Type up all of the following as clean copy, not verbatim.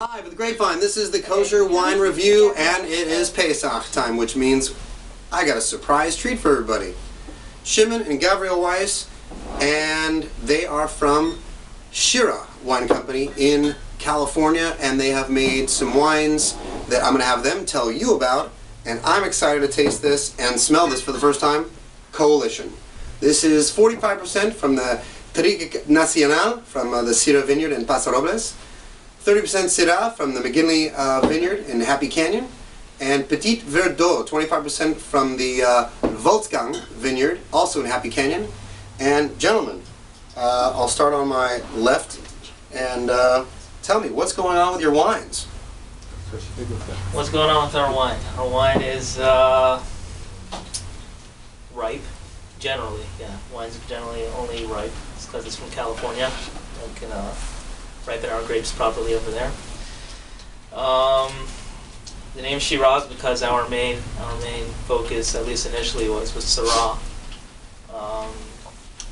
Hi, with Grapevine. This is the Kosher Wine Review, and it is Pesach time, which means I got a surprise treat for everybody. Shimon and Gabriel Weiss, and they are from Shirah Wine Company in California, and they have made some wines that I'm going to have them tell you about, and I'm excited to taste this and smell this for the first time. Coalition. This is 45% from the Trique Nacional from the Shirah Vineyard in Paso Robles. 30% Syrah from the McGinley Vineyard in Happy Canyon, and Petit Verdot, 25% from the Wolfgang Vineyard, also in Happy Canyon. And gentlemen, I'll start on my left, and tell me, what's going on with your wines? What's going on with our wine? Our wine is ripe, generally, yeah. Wine's generally only ripe. It's because it's from California. We can ripen our grapes properly over there. The name Shirah is because our main focus, at least initially, was with Syrah.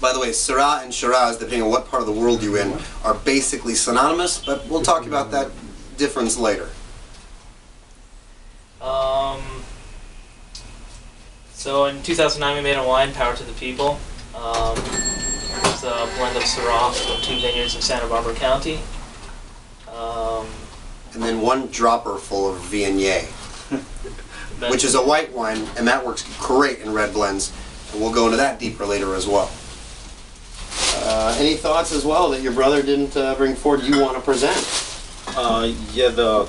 By the way, Syrah and Shiraz, depending on what part of the world you're in, are basically synonymous, but we'll talk about that difference later. So in 2009 we made a wine, Power to the People. It's a blend of Syrah from 2 vineyards in Santa Barbara County. And then 1 dropper full of Viognier, which is a white wine, and that works great in red blends. And we'll go into that deeper later as well. Any thoughts as well that your brother didn't bring forward you want to present? Yeah, the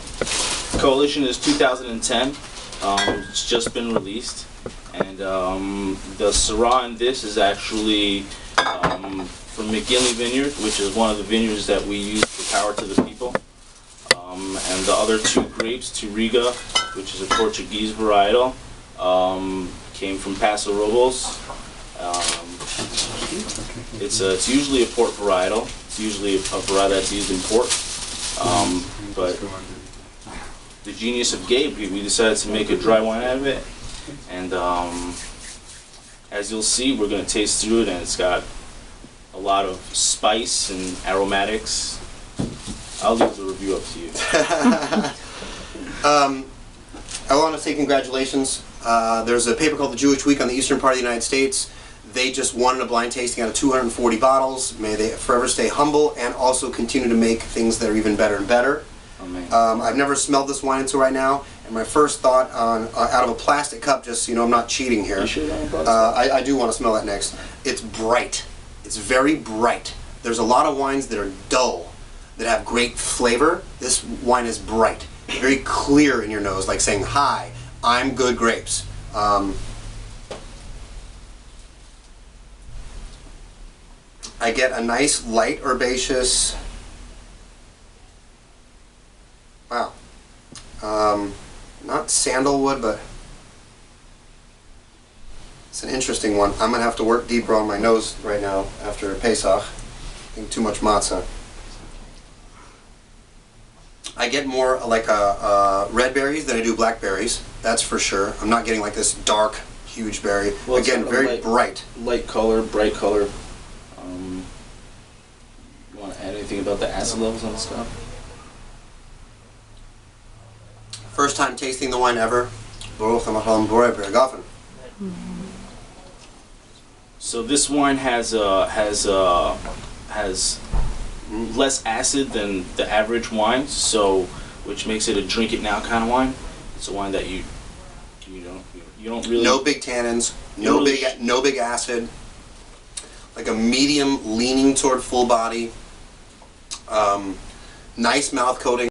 Coalition is 2010. It's just been released. And the Syrah in this is actually from McGinley Vineyard, which is one of the vineyards that we use for Power to the People. And the other 2 grapes, Turiga, which is a Portuguese varietal, came from Paso Robles. It's usually a port varietal. It's usually a varietal that's used in port. But the genius of Gabe, we decided to make a dry wine out of it. And as you'll see, we're going to taste through it, and it's got a lot of spice and aromatics. I'll leave the review up to you. I want to say congratulations. There's a paper called the Jewish Week on the eastern part of the United States. They just won a blind tasting out of 240 bottles. May they forever stay humble and also continue to make things that are even better and better. I've never smelled this wine until right now, and my first thought on out of a plastic cup, just so you know I'm not cheating here. You sure I do want to smell that next. It's bright. It's very bright. There's a lot of wines that are dull, that have great flavor. This wine is bright, very clear in your nose, like saying, "Hi, I'm good grapes." I get a nice light herbaceous. Wow. Not sandalwood, but it's an interesting one. I'm going to have to work deeper on my nose right now after Pesach. I think too much matzah. I get more like red berries than I do blackberries. That's for sure. I'm not getting like this dark, huge berry. Well, again, very bright. Light color, bright color. You want to add anything about the acid levels on the stuff? First time tasting the wine ever. So this wine has less acid than the average wine, so which makes it a drink it now kind of wine. It's a wine that you don't really. No big tannins, no big acid. Like a medium leaning toward full body. Nice mouth coating.